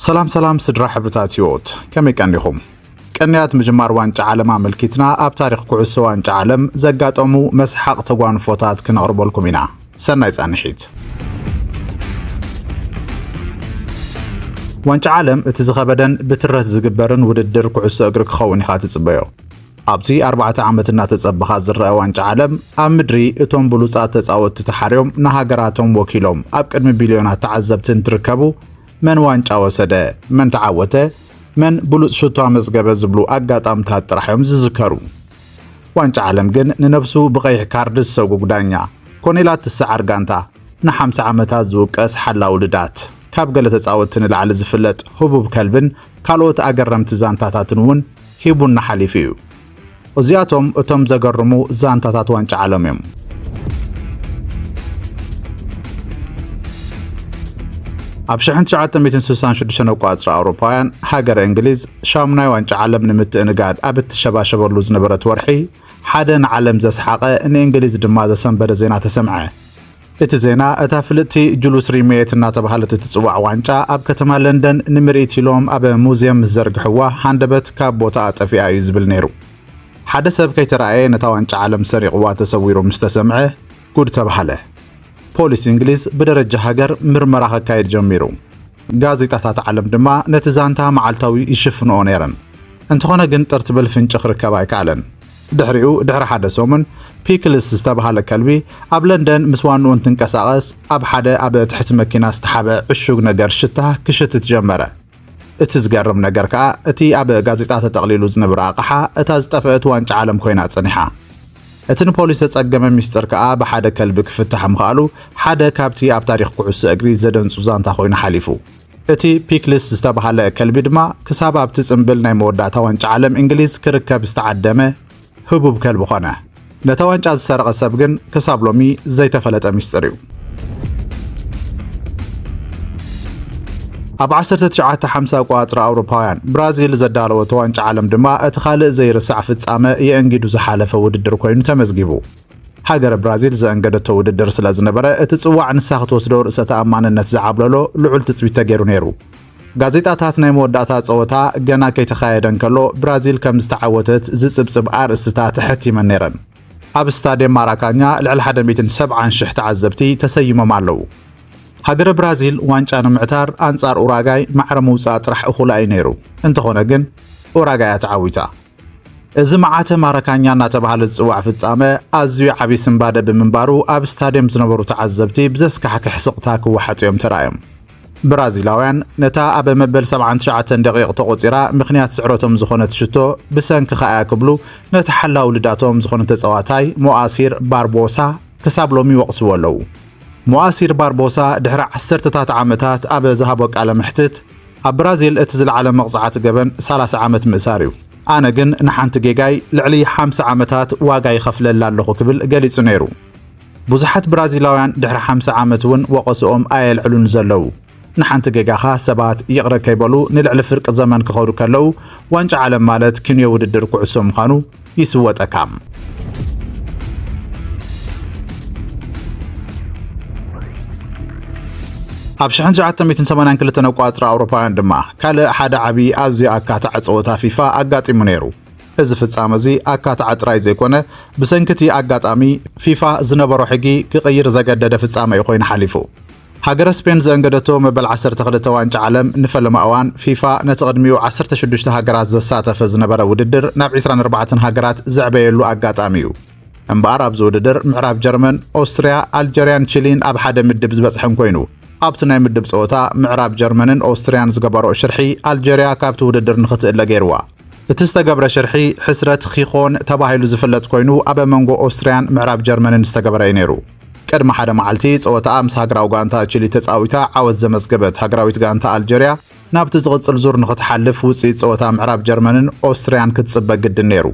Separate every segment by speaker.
Speaker 1: سلام سدرا حبرتاتيوت كمي كان لكم كنيات مجمار وانج عالم ملكتنا اب تاريخ كعسو وانج عالم زقاطمو مسحق تغوان فوتات كنقرب لكم هنا سنايت انحيت وانج عالم اتزغبدن بترس زغبرن وددر كعسو اغر كخون يخا تصبيو ابتي 4 عامتنا تصبخا زرا وانج عالم ام مدري اتوم بلوصات تصاوت تحاريوم نهاغراتهم وكيلوم اب قدم بليونات تعذبتن تركبو من وانجا وسده من تعوته من بلوص شتو مزغبه زبلو اغاطام تاطرحيم زذكرو وانجا عالم جن ننبسو بقيح كاردس سوق غدانيا كونيلات السعر غانتا ن50 عامتات زوقس حلا ولدات كاب غله تصاوتن لعل زفلط حبوب كلبن كالوت اغرمت زانتاتاتن ون هيبون حليفيو ازياتهم اتم زغرمو زانتاتات وانجا عالميم ابشحن 1966 قاصر اوروبايان هاجر انجليز شامناي وانج عالم نمت انغاد ابت شباشبلو زنبرت ورحي حدن عالم زسحقه ان انجليز دما زسنبر زينا تسمعه ات زينا اتافلتي جلوس ريميت እና ተባሃለት ተጽዋዕ ዋንጫ ኣብ ከተማ ለንደን ንምሪቲሎም ኣብ ሙዚየም ዘርግሕዋ ሃንደበት ካብ ቦታ አጠፊያ ይዝብል ነይሩ ሓደ ሰብ ከይተራእየ ነታ ዋንጫ ዓለም ሰሪቕዋ ተሰዊሩ ምስተሰምዐ ጉድ ተባሃለ ፖሊስ እንግሊዝ በደረጃ ሀገር ምርመራ ካይድ ጀሚሩ ጋዜጣታት ዓለም ድማ ነትዛንታ ማዓልታዊ ይሽፍነው ነይረን እንተኾነ ግን ጥርትብል ፍንጭ ክርከባ ይካለን ድሕሪኡ ድሕሪ ሓደ ሰሙን ፒክልስ ዝተባሃለ ከልቢ ኣብ ለንደን ምስዋኑ እንትንቀሳቀስ ኣብ ሓደ ኣብ ትሕቲ መኪና ዝተሓበ ዕሹግ ነገር ሽታ ክሽትት ጀመረ እቲ ዝገርም ነገር ከዓ እቲ ኣብ ጋዜጣ ተጠቕሊሉ ዝነበረ ኣቕሓ እታ ዝጠፍአት ዋንጫ ዓለም ኮይና ጸኒሓ እትን ፖሊስ ተጸገመ ሚስጥር ከዓ በሓደ ከልቢ ክፍትሕ ምኻሉ ሓደ ካብቲ ኣብ ታሪኽ ኩዕሶ እግሪ ዘደንጹ ዛንታ ኮይኑ ሓሊፉ እቲ ፒክልስ ዝተባሃለ ከልቢ ድማ ክሳብ ኣብቲ ጽምብል ናይ መወዳእታ ዋንጫ ዓለም እንግሊዝ ክርከብ ዝተዓደመ ህቡብ ከልቢ ኾነ ነታ ዋንጫ ዝሰረቐ ሰብ ግን ክሳብ ሎሚ ዘይተፈለጠ ሚስጥር እዩ ኣብ 1950 ቋጽራ ኣውሮፓውያን ብራዚል ዘዳለወት ዋንጫ ዓለም ድማ እቲ ካልእ ዘይርስዕ ፍጻመ የእንግዱ ዝሓለፈ ውድድር ኮይኑ ተመዝጊቡ ሃገር ብራዚል ዘእንገደቶ ውድድር ስለ ዝነበረ እቲ ጽዋዕ ንሳኽ ተወስዶ ርእሰ ተኣማንነት ዝዓብለሎ ልዑል ትጽቢት ተገይሩ ነይሩ ጋዜጣታት ናይ መወዳእታ ጸወታ ገና ከይተኻየደን ከሎ ብራዚል ከም ዝተዓወተት ዝጽብጽብ ኣርእስታት ሕቲመን ነይረን ኣብ ስታድየም ማራካኛ ልዕሊ 170,000 ተዓዘብቲ ተሰይሞም ኣለዉ ሃገር ብራዚል ዋንጫ ንምዕታር አንጻር ኡራጋይ ማዕረ መውጻእ ጥራሕ እኹል ኣይ ነይሩ እንተኾነ ግን ኡራጋይ ተዓዊታ እዚ መዓተ ማራካኛ እናተባሃለ ዝጽዋዕ ፍጻመ ኣዝዩ ዓቢ ስምባደ ብምንባሩ ኣብ ስታድየም ዝነበሩ ተዓዘብቲ ብዘስካሕክሕ ስቕታ ክወሓጡ እዮም ተራእዮም ብራዚላውያን ነታ ኣብ መበል 79 ደቂቕ ተቆፂራ ምኽንያት ስዕረቶም ዝኾነት ሽቶ ብሰንኪ ኸኣ ክብሉ ነቲ ሓላው ልዳቶም ዝኾነ ተጻዋታይ ሞኣሲር ባርቦሳ ክሳብ ሎሚ ይወቕስዎ ኣለዉ ሞኣሲር ባርቦሳ ድሕሪ 10 ዓመታት ኣብ ዝሃቦ ቃለ ምሕትት ኣብ ብራዚል እቲ ዝለዓለ መቕጽዓት ገበን 30 ዓመት ምእሳር እዩ ኣነ ግን ንሓንቲ ጌጋይ ልዕሊ 50 ዓመታት ዋጋ ይኸፍለላ ኣለኹ ክብል ገሊጹ ነይሩ ብዙሓት ብራዚላውያን ድሕሪ 50 ዓመት እውን ወቐስኦም ኣየልዕሉን ዘለዉ ንሓንቲ ጌጋኻ ሰባት ይቕረ ከይበሉ ንልዕሊ ፍርቂ ዘመን ክኸዱ ከለዉ ዋንጫ ዓለም ማለት ክንዮ ውድድር ኩዕሶ ምዃኑ ይስወጠካም ኣብ 1982 ቋጽራ ኣውሮፓውያን ድማ ካልእ ሓደ ዓቢ ኣዝዩ ኣካታዕ ጸወታ ፊፋ ኣጋጢሙ ነይሩ እዚ ፍጻመ እዚ ኣካታዕ ጥራይ ዘይኮነ ብሰንኪቲ ኣጋጣሚ ፊፋ ዝነበሮ ሕጊ ክቕይር ዘገደደ ፍጻመ እዩ ኮይኑ ሓሊፉ ሃገረ ስፔን ዘእንገደቶ መበል 12 ዋንጫ ዓለም ንፈለማ እዋን ፊፋ ነቲ ቅድሚኡ 16 ሃገራት ዘሳተፈ ዝነበረ ውድድር ናብ 24 ሃገራት ዘዕበየሉ ኣጋጣሚ እዩ እምበኣር ኣብዚ ውድድር ምዕራብ ጀርመን ኦስትሪያ ኣልጀርያን ቺሊን ኣብ ሓደ ምድብ ዝበጽሐን ኮይኑ ኣብቲ ናይ ምድብ ጸወታ ምዕራብ ጀርመንን ኦስትሪያን ዝገበሮ ሽርሒ ኣልጀርያ ካብቲ ውድድር ንኽትእለ ገይርዋ እቲ ዝተገብረ ሽርሒ ሕስረት ኺኾን ተባሂሉ ዝፍለጥ ኮይኑ ኣብ መንጎ ኦስትሪያን ምዕራብ ጀርመንን ዝተገብረ እዩ ነይሩ ቅድሚ ሓደ መዓልቲ ጸወታ ምስ ሃገራዊ ጋንታ ቺሊ ተጻዊታ ዓወት ዘመዝገበት ሃገራዊት ጋንታ ኣልጀርያ ናብቲ ዝቕጽል ዙር ንኽትሓልፍ ውጽኢት ጸወታ ምዕራብ ጀርመንን ኦስትሪያን ክትጽበ ግድን ነይሩ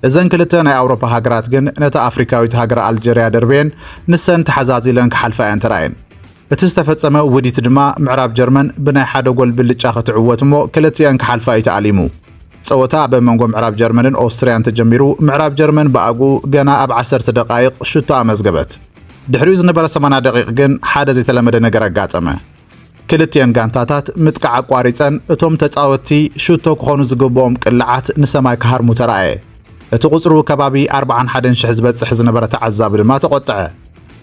Speaker 1: እዘን ክልተ ናይ ኣውሮፓ ሃገራት ግን ነታ ኣፍሪካዊት ሃገር ኣልጀርያ ደርቤን ንሰን ተሓዛዚለን ክሓልፋ እየን ተራእየን እቲ ዝተፈጸመ ውዲት ድማ ምዕራብ ጀርመን ብናይ ሓደ ጎል ብልጫ ክትዕወት እሞ ክልቲአን ክሓልፋ እዩ ተኣሊሙ ጸወታ በመንጎ ምዕራብ ጀርመንን ኦስትሪያን ተጀሚሩ ምዕራብ ጀርመን በኣጉ ገና ኣብ 10 ደቂቕ ሽቶ ኣመዝገበት ድሕሪኡ ዝነበረ 80 ደቂቕ ግን ሓደ ዘይተለመደ ነገር ኣጋጠመ ክልቲአን ጋንታታት ምጥቃዕ አቋሪፀን እቶም ተጻወቲ ሽቶ ክኾኑ ዝግብኦም ቅልዓት ንሰማይ ክሃርሙ ተራእየ እቲ ቁጽሩ ከባቢ 41,000 ዝበጽሕ ዝነበረ ተዓዛቢ ድማ ተቆጥዐ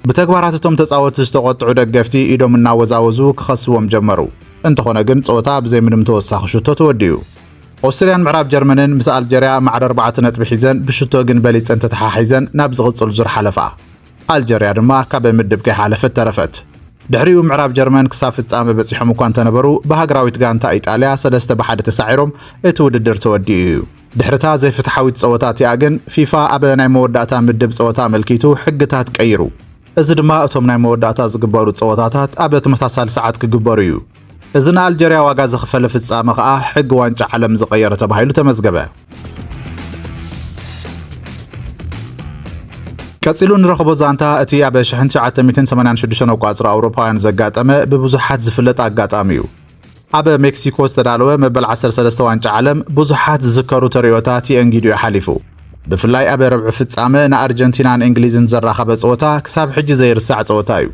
Speaker 1: ብተግባራት እቶም ተጻወቲ ዝተቆጥዑ ደገፍቲ ኢዶም እናወዛወዙ ክኸስዎም ጀመሩ እንተኾነ ግን ጸወታ ብዘይ ምንም ተወሳኺ ሽቶ ተወዲኡ ኦስትሪያን ምዕራብ ጀርመንን ምስ አልጀሪያ ማዕረ 4 ነጥቢ ሒዘን ብሽቶ ግን በሊፀን ተተሓሒዘን ናብ ዝቕጽል ዙር ሓለፋ አልጀሪያ ድማ ካብ ምድብ ከይሓለፈት ተረፈት ድሕሪኡ ምዕራብ ጀርመን ክሳብ ፍጻመ በፂሖም እኳ እንተነበሩ ብሃገራዊት ጋንታ ኢጣልያ 3-1 ተሳዒሮም እቲ ውድድር ተወዲኡ እዩ ድሕርታ ዘይፍትሓዊት ጸወታ እቲኣ ግን ፊፋ ኣብ ናይ መወዳእታ ምድብ ጸወታ መልኪቱ ሕግታት ቀይሩ እዚ ድማ እቶም ናይ መወዳእታ ዝግበሩ ጸወታታት ኣብ ተመሳሳሊ ሰዓት ክግበሩ እዩ እዚ ንአልጀሪያ ዋጋ ዝኽፈለ ፍጻመ ከዓ ሕጊ ዋንጫ ዓለም ዝቐየረ ተባሂሉ ተመዝገበ ቀፂሉ ንረኽቦ ዛንታ እቲ ኣብ 1986 ቋጽሪ ኣውሮፓውያን ዘጋጠመ ብብዙሓት ዝፍለጥ ኣጋጣሚ እዩ ኣብ ሜክሲኮ ዝተዳለወ መበል 13 ዋንጫ ዓለም ብዙሓት ዝዝከሩ ተሪዮታት የእንጊድዩ ሓሊፉ ብፍላይ ኣብ ረብዒ ፍጻመ ንኣርጀንቲናን እንግሊዝን ዘራኸበ ጸወታ ክሳብ ሕጂ ዘይርሳዕ ጸወታ እዩ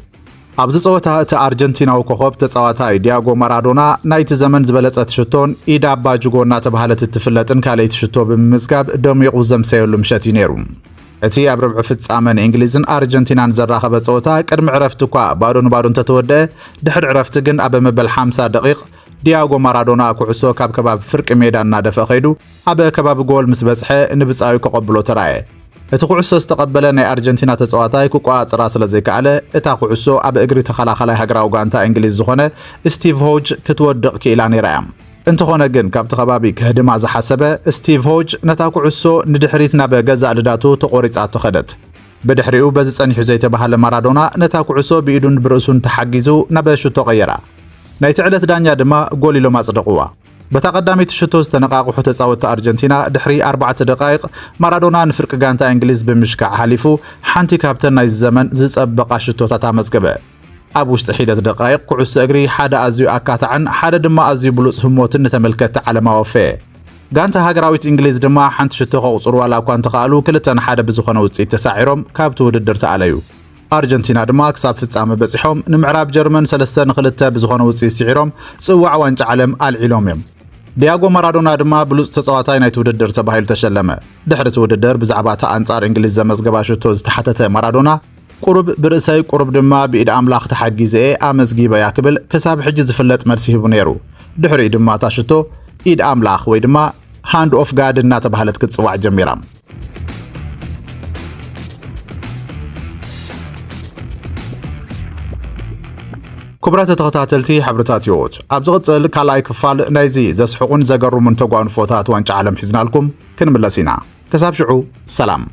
Speaker 1: ኣብዚ ጸወታ እቲ ኣርጀንቲናዊ ኮኸብ ተጻዋታይ ዲያጎ ማራዶና ናይቲ ዘመን ዝበለጸት ሽቶን ኢዳ ኣባ ጁጎ እናተባህለት እትፍለጥን ካልአይቲ ሽቶ ብምምዝጋብ ደሚቑ ዘምሰየሉ ምሸት እዩ ነይሩ እቲ ኣብ ረብዒ ፍጻመ ንእንግሊዝን ኣርጀንቲናን ዘራኸበ ጸወታ ቅድሚ ዕረፍቲ እኳ ባዶን እንተተወድአ ድሕሪ ዕረፍቲ ግን ኣብ መበል 50 ደቂቕ ዲያጎ ማራዶና ኩዕሶ ካብ ከባቢ ፍርቂ ሜዳ እናደፈ ኸይዱ ኣብ ከባቢ ጎል ምስ በጽሐ ንብጻዩ ከቐብሎ ተራእየ እቲ ኩዕሶ ዝተቐበለ ናይ ኣርጀንቲና ተጻዋታይ ክቋጽራ ስለ ዘይከኣለ እታ ኩዕሶ ኣብ እግሪ ተኸላኸላይ ሃገራዊ ጋንታ እንግሊዝ ዝኾነ ስቲቭ ሆጅ ክትወድቕ ክኢላ ነይራ እያ እንተኾነ ግን ካብቲ ከባቢ ክህድማ ዝሓሰበ ስቲቭ ሆጅ ነታ ኩዕሶ ንድሕሪት ናብ ገዛእ ልዳቱ ተቖሪጻቶ ኸደት ብድሕሪኡ በዚ ጸኒሑ ዘይተባሃለ ማራዶና ነታ ኩዕሶ ብኢዱን ብርእሱን ተሓጊዙ ናብ ሽቶ ቀየራ ናይቲ ዕለት ዳኛ ድማ ጎል ኢሎም ኣጽደቕዋ በታ ቀዳሚት ሽቶ ዝተነቃቅሑ ተጻወቲ ኣርጀንቲና ድሕሪ 4 ደቂቕ ማራዶና ንፍርቂ ጋንታ እንግሊዝ ብምሽካዕ ሓሊፉ ሓንቲ ካብተን ናይ ዘመን ዝጸበቓ ሽቶታት ኣመዝገበ ኣብ ውሽጢ ሒደት ደቂቕ ኩዕሶ እግሪ ሓደ ኣዝዩ ኣካታዕን ሓደ ድማ ኣዝዩ ብሉጽ ህሞትን ንተመልከቲ ዓለማዊ ወፈየ ጋንታ ሃገራዊት እንግሊዝ ድማ ሓንቲ ሽቶ ከቁጽሩ ዋላ እኳ እንተኻእሉ 2-1 ብዝኾነ ውጽኢት ተሳዒሮም ካብቲ ውድድር ተኣለዩ ኣርጀንቲና ድማ ክሳብ ፍጻመ በፂሖም ንምዕራብ ጀርመን 3-2 ብዝኾነ ውጽኢት ሲዒሮም ጽዋዕ ዋንጫ ዓለም ኣልዒሎም እዮም ዲያጎ ማራዶና ድማ ብሉጽ ተጻዋታይ ናይቲ ውድድር ተባሂሉ ተሸለመ ድሕሪ እቲ ውድድር ብዛዕባ እታ ኣንጻር እንግሊዝ ዘመዝገባ ሽቶ ዝተሓተተ ማራዶና ቁሩብ ብርእሰይ ቁሩብ ድማ ብኢድ ኣምላኽ ተሓጊዘ ኣመዝጊበያ ክብል ክሳብ ሕጂ ዝፍለጥ መልሲ ሂቡ ነይሩ ድሕሪኡ ድማ እታ ሽቶ ኢድ ኣምላኽ ወይ ድማ ሃንድ ኦፍ ጋድ እናተባህለት ክትጽዋዕ ጀሚራ ክቡራት ተኸታተልቲ ሕብርታት ህይወት ኣብ ዝቕጽል ካልኣይ ክፋል ናይዚ ዘስሕቁን ዘገርሙን ተጓንፎታት ዋንጫ ዓለም ሒዝናልኩም ክንምለስ ኢና ክሳብ ሽዑ ሰላም